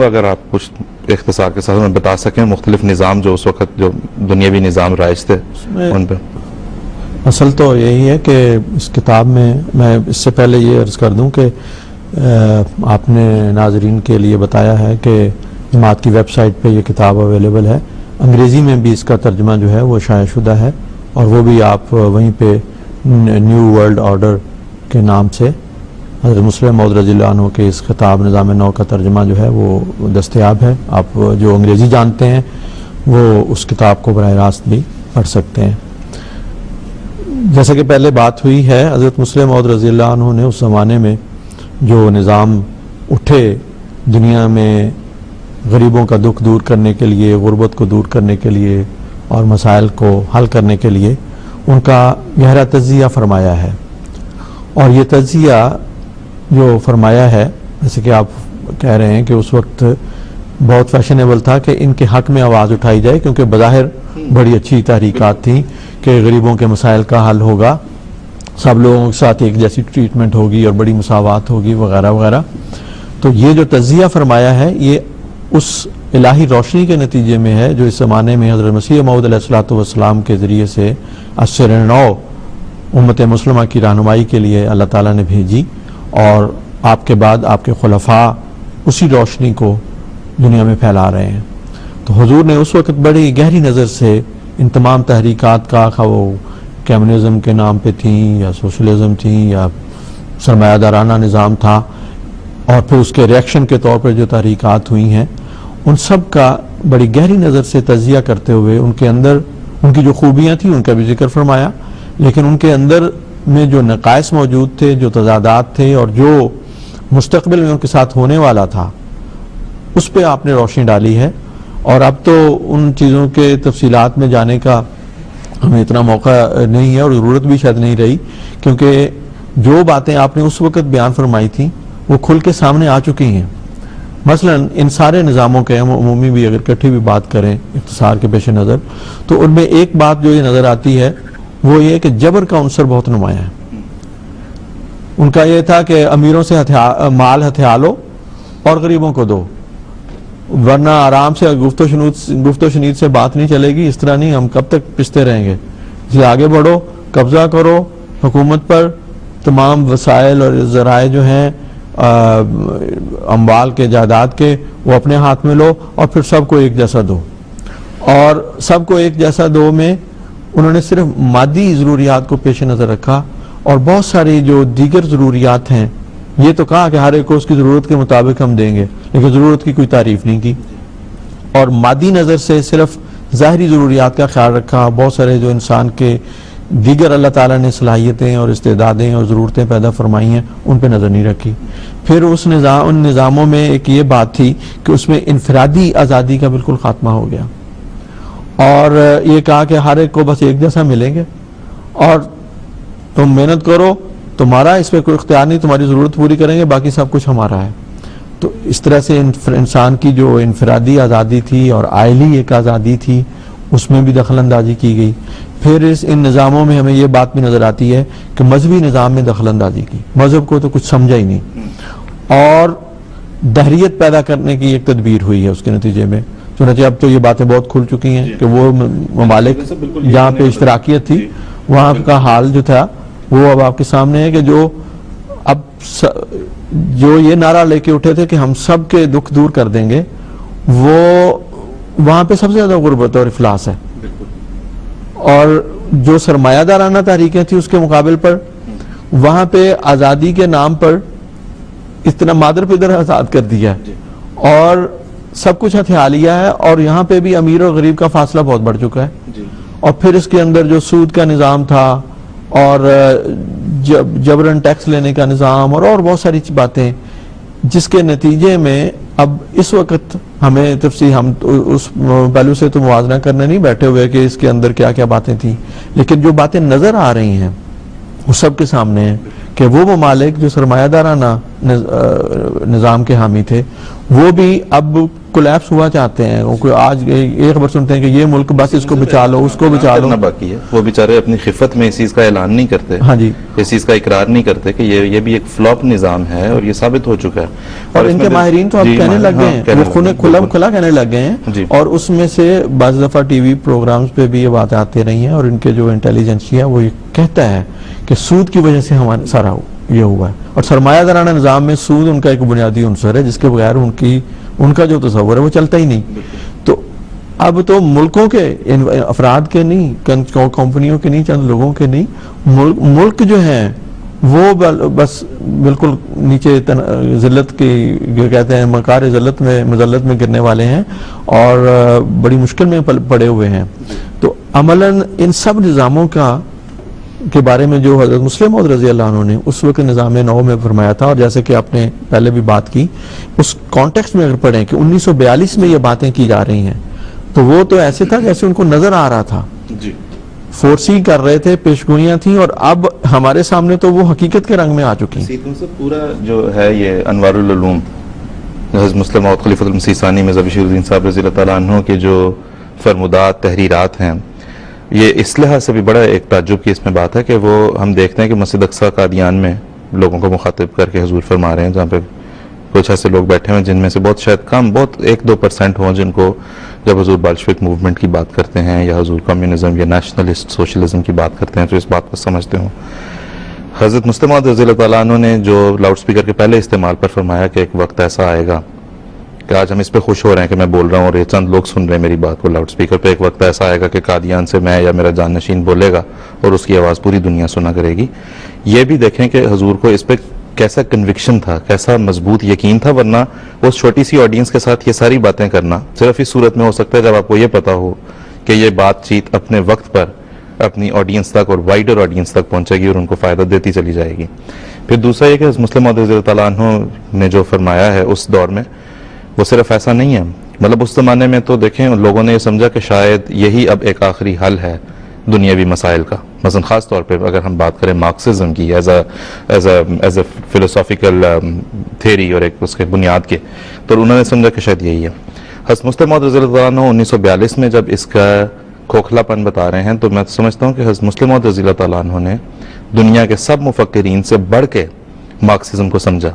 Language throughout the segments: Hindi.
अगर आप कुछ इख्तिसार के साथ में बता सकें मुख्तलिफ निज़ाम जो उस वक्त जो दुनियावी निज़ाम राइज थे उन पर। असल तो यही है कि इस किताब में मैं इससे पहले ये अर्ज़ कर दूं कि आपने नाजरीन के लिए बताया है कि जमात की वेबसाइट पे ये किताब अवेलेबल है। अंग्रेज़ी में भी इसका तर्जुमा जो है वो शायाशुदा है और वो भी आप वहीं पे न्यू वर्ल्ड ऑर्डर के नाम से हज़रत मुस्लिम मौद रज़ियल्लाहु अन्हु के इस खिताब निज़ाम नौ का तर्जुमा जो है वो दस्तयाब है। आप जो अंग्रेज़ी जानते हैं वो उस किताब को बराह रास्त भी पढ़ सकते हैं। जैसे कि पहले बात हुई है, हज़रत मुस्लिम मौद रज़ियल्लाहु अन्हु ने उस ज़माने में जो निज़ाम उठे दुनिया में गरीबों का दुख दूर करने के लिए, गुर्बत को दूर करने के लिए और मसाइल को हल करने के लिए, उनका गहरा तज़किया फरमाया है। और ये तज़किया जो फरमाया है, जैसे कि आप कह रहे हैं कि उस वक्त बहुत फैशनेबल था कि इनके हक़ में आवाज़ उठाई जाए, क्योंकि बज़ाहिर बड़ी अच्छी तहरीकात थी कि गरीबों के मसाइल का हल होगा, सब लोगों के साथ एक जैसी ट्रीटमेंट होगी और बड़ी मुसावात होगी वगैरह वगैरह। तो ये जो तज़किया फरमाया है ये उस इलाही रोशनी के नतीजे में है जो इस ज़माने में हज़रत मसीह मऊद अलैहिस्सलातु वस्सलाम के ज़रिए से अस्सर नौ उम्मत मुस्लिमा की रहनुमाई के लिए अल्लाह ताला ने भेजी और आपके बाद आपके खुलफा उसी रोशनी को दुनिया में फैला रहे हैं। तो हुजूर ने उस वक्त बड़ी गहरी नज़र से इन तमाम तहरीकात का, वो कम्युनिज़म के नाम पे थी या सोशलिज़म थी या सरमायादाराना निज़ाम था, और फिर उसके रिएक्शन के तौर पर जो तहरीकात हुई हैं, उन सब का बड़ी गहरी नज़र से तज़किया करते हुए उनके अंदर उनकी जो खूबियाँ थी उनका भी जिक्र फरमाया, लेकिन उनके अंदर में जो नकाइस मौजूद थे, जो तज़ादात थे और जो मुस्तक़बिल में उनके साथ होने वाला था, उस पर आपने रोशनी डाली है। और अब तो उन चीज़ों के तफसीलात में जाने का हमें इतना मौका नहीं है और ज़रूरत भी शायद नहीं रही, क्योंकि जो बातें आपने उस वक़्त बयान फरमाई थी वो खुल के सामने आ चुकी हैं। मसलन इन सारे निज़ामों के हम उमूमी भी अगर इकट्ठी भी बात करें इख्तिसार के पेश नज़र, तो उनमें एक बात जो ये नज़र आती है वो ये कि जबर का अंसर बहुत नुमाया है। उनका ये था कि अमीरों से माल हथिया लो और गरीबों को दो, वरना आराम से गुफ्तो शनीद से बात नहीं चलेगी। इस तरह नहीं, हम कब तक पिसते रहेंगे, इसलिए आगे बढ़ो, कब्जा करो हुकूमत पर, तमाम वसाइल और ज़राए जो हैं अम्वाल के, जायदाद के, वो अपने हाथ में लो और फिर सबको एक जैसा दो। और सबको एक जैसा दो में उन्होंने सिर्फ मादी ज़रूरियात को पेश नज़र रखा और बहुत सारी जो दीगर ज़रूरियात हैं ये तो कहा कि हर एक को उसकी ज़रूरत के मुताबिक हम देंगे, लेकिन ज़रूरत की कोई तारीफ नहीं की। और मादी नज़र से सिर्फ ज़ाहरी ज़रूरियात का ख्याल रखा। बहुत सारे जो इंसान के दीगर अल्लाह ताला ने सलाहियतें और इस्तेदादें और ज़रूरतें पैदा फरमाई हैं उन पर नज़र नहीं रखी। फिर उन निज़ामों में एक ये बात थी कि उसमें इनफरादी आज़ादी का बिल्कुल ख़ात्मा हो गया और ये कहा कि हर एक को बस एक जैसा मिलेंगे और तुम मेहनत करो, तुम्हारा इस पर कोई इख्तियार नहीं, तुम्हारी ज़रूरत पूरी करेंगे, बाकी सब कुछ हमारा है। तो इस तरह से इंसान की जो इनफरादी आज़ादी थी और आयली एक आज़ादी थी उसमें भी दखल अंदाजी की गई। फिर इन निज़ामों में हमें ये बात भी नज़र आती है कि मजहबी निज़ाम में दखल अंदाजी की, मजहब को तो कुछ समझा ही नहीं और दहरियत पैदा करने की एक तदबीर हुई है उसके नतीजे में। चुनांचे अब तो ये बातें बहुत खुल चुकी हैं कि वो ममालिक जहाँ पे इश्तराकियत थी वहाँ का हाल जो था वो अब आपके सामने है कि जो ये नारा लेके उठे थे कि हम सब के दुख दूर कर देंगे, वो वहाँ पे सबसे ज़्यादा गुर्बत और इफलास है। और जो सरमायादाराना तहरीकें थी उसके मुकाबले पर वहाँ पे आज़ादी के नाम पर इतना मादर पिदर आज़ाद कर दिया है और सब कुछ हथिया लिया है और यहाँ पे भी अमीर और गरीब का फासला बहुत बढ़ चुका है। और फिर इसके अंदर जो सूद का निज़ाम था और जबरन टैक्स लेने का निज़ाम और बहुत सारी बातें, जिसके नतीजे में अब इस वक्त हमें तफसील हम उस पहलू से तो मुवाजना करने नहीं बैठे हुए कि इसके अंदर क्या क्या बातें थी, लेकिन जो बातें नज़र आ रही हैं वो सब के सामने है कि वो ममालिक जो सरमायादाराना निज़ाम के हामी थे वो भी अब कोलैप्स हुआ चाहते हैं। वो कोई आज एक खबर सुनते हैं कि ये मुल्क बस इसको बचा लो, उसको बचा लो, करना बाकी है। वो बेचारे अपनी खिफत में इस चीज का ऐलान नहीं करते, हाँ जी, इस चीज का इकरार नहीं करते कि ये भी एक फ्लॉप निजाम है और ये साबित हो चुका है। और इनके माहिरीन तो अब कहने लग गए हैं, वो खुला कहने लग गए हैं। और उसमें से बाज़ दफा टीवी प्रोग्राम्स पे भी ये बातें आती रही हैं और इनके जो इंटेलिजेंसिया वो ये कहता है कि सूद की वजह से हमारे सारा ये हुआ है। और सरमायादाराना निजाम में सूद उनका एक बुनियादी उनसर है जिसके बगैर उनका जो तस्वर है वो चलता ही नहीं। तो अब तो मुल्कों के अफराद के नहीं, कंपनियों के नहीं, चंद लोगों के नहीं, मुल्क जो है वो बस बिल्कुल नीचे जिल्लत की कहते हैं मकार जिल्लत में मजल्लत में गिरने वाले हैं और बड़ी मुश्किल में पड़े हुए हैं। तो अमलन इन सब निज़ामों के बारे में जो हज़रत मुस्लिम मौद रज़ी अल्लाह अन्हु ने उस वक्त निज़ाम नौ में फरमाया था, और जैसे कि आपने पहले भी बात की, उस कॉन्टेक्स्ट में अगर पढ़ें कि 1942 में ये बातें की जा रही हैं तो वो तो ऐसे था जैसे उनको नजर आ रहा था जी, फोर्सी कर रहे थे, पेशगोइयां थी, और अब हमारे सामने तो वो हकीकत के रंग में आ चुकी हैं। पूरा जो है ये अनवारुल उलूम हज़रत मुस्लिम मौद खलीफतुल मसीह सानी मिर्ज़ा बशीरुद्दीन साहब रज़ी अल्लाह तआला अन्हु के जो फरमुदात तहरीरात हैं, ये इस लिहाज से भी बड़ा एक ताज्जुब की इसमें बात है कि वो हम देखते हैं कि मस्जिद अक्सा कादियान में लोगों को मुखातिब करके हुजूर फरमा रहे हैं, जहाँ पे कुछ ऐसे लोग बैठे हुए हैं जिनमें से बहुत शायद कम, बहुत 1-2% हों जिनको जब हुजूर बाल्शविक मूवमेंट की बात करते हैं या हुजूर कम्युनिज्म या नेशनलिस्ट सोशलिज्म की बात करते हैं तो इस बात को समझते हों। हज़रत मुस्लिम मौद रज़ी अल्लाह तआला अन्हु ने जो लाउड स्पीकर के पहले इस्तेमाल पर फरमाया कि एक वक्त ऐसा आएगा कि आज हम इस पे खुश हो रहे हैं कि मैं बोल रहा हूँ और ये चंद लोग सुन रहे हैं मेरी बात को लाउड स्पीकर पे, एक वक्त ऐसा आएगा कि कादियान से मैं या मेरा जाननशीन बोलेगा और उसकी आवाज़ पूरी दुनिया सुना करेगी। ये भी देखें कि हुजूर को इस पे कैसा कन्विक्शन था, कैसा मजबूत यकीन था, वरना उस छोटी सी ऑडियंस के साथ ये सारी बातें करना सिर्फ इस सूरत में हो सकता है जब आपको ये पता हो कि ये बातचीत अपने वक्त पर अपनी ऑडियंस तक और वाइडर ऑडियंस तक पहुंचेगी और उनको फ़ायदा देती चली जाएगी। फिर दूसरा ये कि मुस्लिम मौद रज़ी अल्लाह तआला अन्हु ने जो फरमाया है उस दौर में वो सिर्फ ऐसा नहीं है, मतलब उस ज़माने में तो देखें लोगों ने ये समझा कि शायद यही अब एक आखिरी हल है दुनियावी मसाइल का। मसलन ख़ास तौर पे अगर हम बात करें मार्क्सिज्म की एज अ फिलोसॉफिकल थेरी और एक उसके बुनियाद के, तो उन्होंने समझा कि शायद यही है। हज़रत मुस्लिम मौद रज़ी अल्लाह तआला अन्हु 1942 में जब इसका खोखलापन बता रहे हैं तो मैं समझता हूँ कि हज़रत मुस्लिम मौद रज़ी अल्लाह तआला अन्हु ने दुनिया के सब मुफक्किरीन से बढ़ के मार्क्सिज्म को समझा।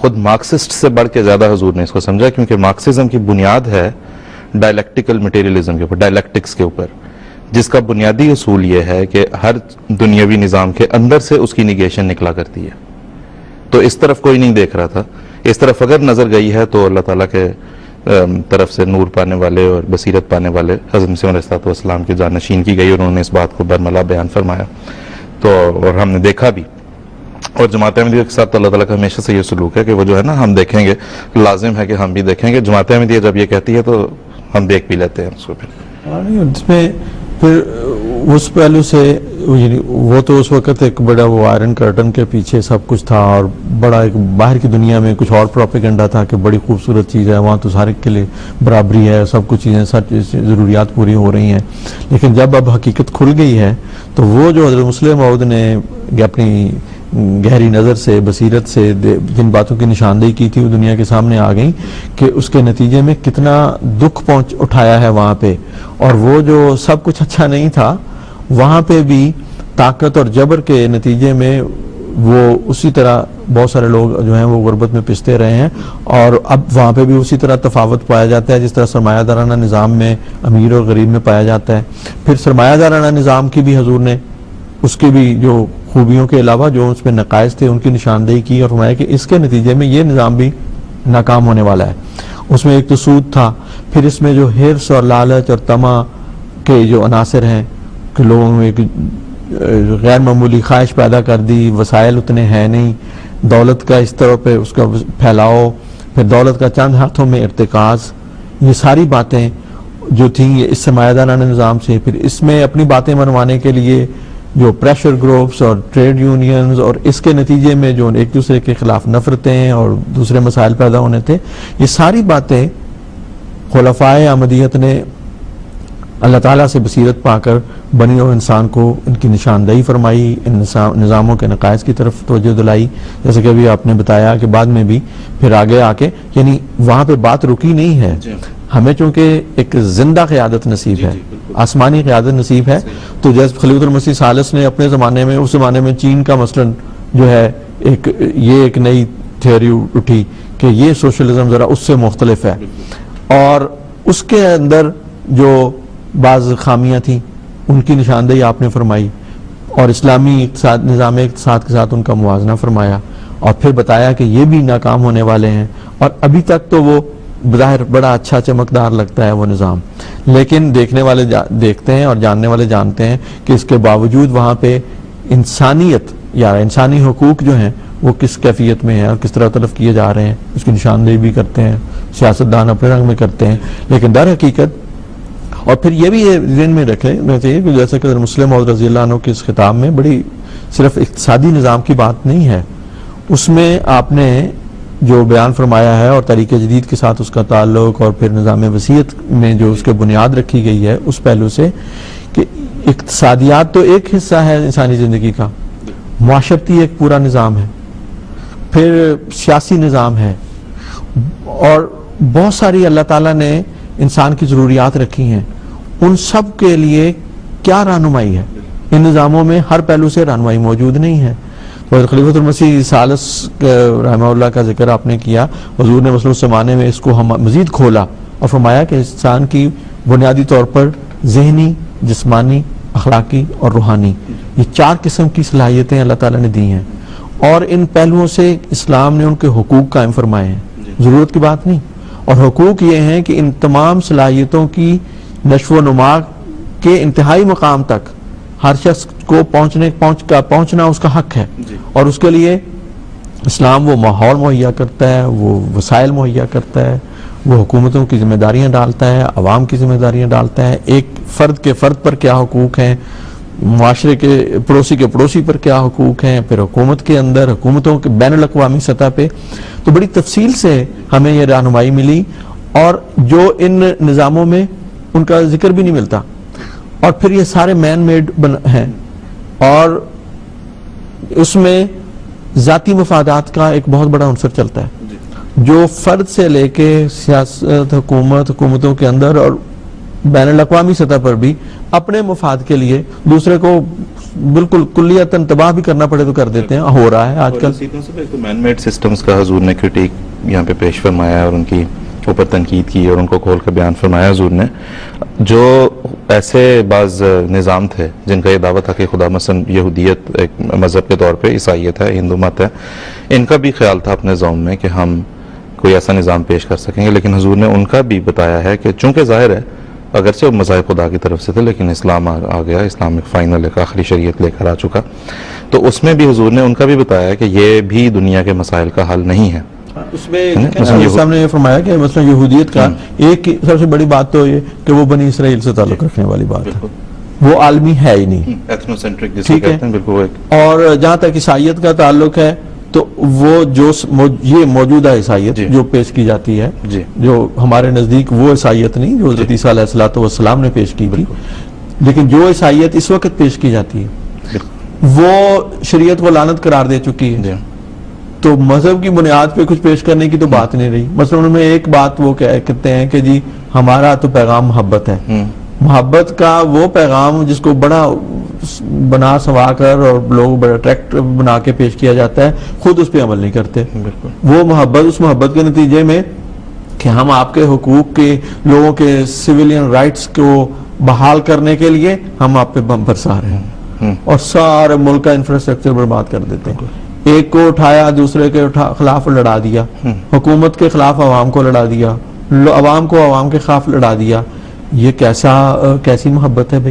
खुद मार्क्सिस्ट से बढ़ के ज़्यादा हुजूर ने इसको समझा, क्योंकि मार्क्सिज्म की बुनियाद है डायलेक्टिकल मटेरियलिज्म के ऊपर, डायलेक्टिक्स के ऊपर, जिसका बुनियादी उसूल ये है कि हर दुनियावी निज़ाम के अंदर से उसकी निगेशन निकला करती है। तो इस तरफ कोई नहीं देख रहा था, इस तरफ अगर नज़र गई है तो अल्लाह ताला के तरफ से नूर पाने वाले और बसीरत पाने वाले हज़रत मसीह अलैहिस्सलाम की जानशीन की गई और उन्होंने इस बात को बरमला बयान फरमाया। तो और हमने देखा भी, और जमात अहमदिया के साथ अल्लाह ताला का हमेशा से ये सलूक है कि वो जो है ना, हम देखेंगे, लाजिम है कि हम भी देखेंगे। जमात अहमदिया जब ये कहती है तो हम देख भी लेते हैं उसको। फिर उस पहलू से वो तो उस वक्त एक बड़ा वो आयरन कर्टन के पीछे सब कुछ था और बड़ा एक बाहर की दुनिया में कुछ और प्रोपेगेंडा था कि बड़ी खूबसूरत चीज़ है, वहाँ तो सारे के लिए बराबरी है, सब कुछ चीज़ें सब ज़रूरियात पूरी हो रही हैं। लेकिन जब अब हकीकत खुल गई है तो वो जो हज़रत मुस्लिम मौद ने अपनी गहरी नज़र से, बसीरत से जिन बातों की निशानदेही की थी वो दुनिया के सामने आ गई कि उसके नतीजे में कितना दुख उठाया है वहाँ पे। और वो जो सब कुछ अच्छा नहीं था वहाँ पे भी ताकत और जबर के नतीजे में वो उसी तरह बहुत सारे लोग जो हैं वो गुर्बत में पिसते रहे हैं। और अब वहाँ पे भी उसी तरह तफावत पाया जाता है जिस तरह सरमायादाराना निज़ाम में अमीर और गरीब में पाया जाता है। फिर सरमायादाराना निज़ाम की भी हजूर ने उसकी भी जो खूबियों के अलावा जो उसमें नकाइस थे उनकी निशानदेही की और फरमाया कि इसके नतीजे में ये निज़ाम भी नाकाम होने वाला है। उसमें एक तो सूद था, फिर इसमें जो हिर्स और लालच और तमा के जो अनासर हैं कि लोगों में एक गैर मामूली ख्वाहिश पैदा कर दी, वसाइल उतने हैं नहीं, दौलत का इस तरह पे उसका फैलाव, फिर दौलत का चंद हाथों में इर्तिकाज, ये सारी बातें जो थी ये इस सरमायादाराना निज़ाम से। फिर इसमें अपनी बातें मनवाने के लिए जो प्रेशर ग्रुप्स और ट्रेड यूनियंस और इसके नतीजे में जो एक दूसरे के खिलाफ नफरतें और दूसरे मसाइल पैदा होने थे, ये सारी बातें खुलफाए अहमदियत ने अल्लाह ताला से बसीरत पाकर बनी और इंसान को इनकी निशानदेही फरमाई, इन निज़ामों के नकाइस की तरफ तवज्जो दिलाई, जैसे कि अभी आपने बताया कि बाद में भी फिर आगे आके, यानी वहाँ पे बात रुकी नहीं है। हमें चूंकि एक जिंदा क़यादत नसीब है, आसमानी क़यादत नसीब है, तो जैसे खलीफतुल मसीह सालिस ने अपने ज़माने में, उस ज़माने में चीन का मसलन जो है एक नई थ्योरी उठी कि ये सोशलिज्म ज़रा उससे मुख्तलिफ है, और उसके अंदर जो बाज़ खामियां थी उनकी निशानदेही आपने फरमाई और इस्लामी निज़ाम इक़्तिसाद के साथ उनका मुवाजना फरमाया, और फिर बताया कि ये भी नाकाम होने वाले हैं। और अभी तक तो वो ज़ाहिर बड़ा अच्छा चमकदार लगता है वो निज़ाम, लेकिन देखने वाले देखते हैं और जानने वाले जानते हैं कि इसके बावजूद वहाँ पे इंसानियत या इंसानी हुकूक जो हैं वो किस कैफियत में है और किस तरह तलफ किए जा रहे हैं, उसकी निशानदेही भी करते हैं सियासतदान अपने रंग में करते हैं। लेकिन दर हकीकत, और फिर ये भी ज़हन में रखना चाहिए कि जैसे कि मुस्लिम मौद रज़ी अल्लाह अन्हु के इस खिताब में बड़ी सिर्फ इक़्तिसादी निज़ाम की बात नहीं है, उसमें आपने जो बयान फरमाया है और तरीक़े जदीद के साथ उसका ताल्लुक और फिर निज़ाम वसीयत में जो उसके बुनियाद रखी गई है उस पहलू से कि इक़्तिसादियात तो एक हिस्सा है इंसानी ज़िंदगी का, मुआशरती एक पूरा निज़ाम है, फिर सियासी निज़ाम है, और बहुत सारी अल्लाह ताला ने इंसान की ज़रूरियात रखी हैं। उन सब के लिए क्या रहनुमाई है? इन निज़ामों में हर पहलू से रहनुमाई मौजूद नहीं है। तो खलीफतुल मसीह सालिस रहमहुल्लाह का जिक्र आपने किया, हुज़ूर ने मसलन उस ज़माने में इसको हम मज़ीद खोला और फरमाया कि इंसान की बुनियादी तौर पर ज़हनी, जिस्मानी, अखलाकी और रूहानी, ये 4 किस्म की सलाहियतें अल्लाह ताला ने दी हैं, और इन पहलुओं से इस्लाम ने उनके हुकूक कायम फरमाए हैं, ज़रूरत की बात नहीं। और हुकूक ये हैं कि इन तमाम सलाहियतों की नश्व नुमा के इंतहाई मकाम तक हर शख्स को पहुंचना उसका हक है, और उसके लिए इस्लाम वो माहौल मुहैया करता है, वो वसाइल मुहैया करता है, वो हुकूमतों की जिम्मेदारियां डालता है, अवाम की जिम्मेदारियां डालता है, एक फ़र्द के फ़र्द पर क्या हुकूक हैं, मुआशरे के पड़ोसी पर क्या हुकूक हैं, फिर हुकूमत के अंदर हुकूमतों के बैनुल अक़वामी सतह पे, तो बड़ी तफसील से हमें ये रहनुमाई मिली, और जो इन निज़ामों में उनका जिक्र भी नहीं मिलता। और फिर ये सारे मैन मेड हैं, और उसमें ज़ाती मफादात का एक बहुत बड़ा अंसर चलता है, जो फ़र्द से लेके सियासत, हुकूमतों के अंदर और बैनुल अक़वामी सतह पर भी अपने मुफाद के लिए दूसरे को बिल्कुल कुल्लियतन तबाह भी करना पड़े तो कर देते हैं, हो रहा है आजकल। मैन मेड सिस्टम्स का हुजूर ने क्रिटिक यहाँ पे पेश फरमाया और उनकी ऊपर तनकीद की और उनको खोल कर बयान फरमाया हुजूर ने। जो ऐसे बाज़ निज़ाम थे जिनका ये दावा था कि खुदा मसलन यहूदियत एक मज़हब के तौर पर, ईसाइयत है, हिंदू मत है, इनका भी ख्याल था अपने ज़ौन में कि हम कोई ऐसा निज़ाम पेश कर सकेंगे, लेकिन हुजूर ने उनका भी बताया है कि चूँकि ज़ाहिर है अगरचे वो मज़ाहिब खुदा की तरफ से थे, लेकिन इस्लाम आ गया, इस्लाम एक फ़ाइनल एक आखिरी शरीयत लेकर आ चुका, तो उसमें भी हुजूर ने उनका भी बताया कि ये भी दुनिया के मसाइल का हल नहीं है। उसमें सामने ये फरमाया कि मतलब यहूदियत का एक सबसे बड़ी बात तो ये कि वो बनी इसराइल से ताल्लुक़ रखने वाली बात है, वो आलमी है ही नहीं, एथनोसेंट्रिक जिसे कहते हैं, बिल्कुल। और जहाँ तक ईसाइयत का ताल्लुक है तो वो जो ये मौजूदा ईसाइयत जो पेश की जाती है, जो हमारे नज़दीक वो ईसाइयत नहीं जो हज़रत ईसा अलैहिस्सलाम ने पेश की थी, लेकिन जो ईसाइयत इस वक्त पेश की जाती है वो शरीयत को लानत करार दे चुकी है। तो मजहब की बुनियाद पे कुछ पेश करने की तो बात नहीं रही। मसलन उनमें एक बात वो कहते हैं कि जी हमारा तो पैगाम मोहब्बत है, मोहब्बत का वो पैगाम जिसको बड़ा बना सवा कर और लोग बड़ा अट्रैक्टिव बना के पेश किया जाता है, खुद उस पर अमल नहीं करते। वो मोहब्बत, उस मोहब्बत के नतीजे में कि हम आपके हुकूक के, लोगों के सिविलियन राइट्स को बहाल करने के लिए हम आप पे बम बरसा रहे हैं और सारे मुल्क का इंफ्रास्ट्रक्चर बर्बाद कर देते हैं। एक को उठाया दूसरे के खिलाफ लड़ा दिया, हुकूमत के खिलाफ अवाम को लड़ा दिया, अवाम को अवाम के खिलाफ लड़ा दिया। ये कैसी मोहब्बत है भाई?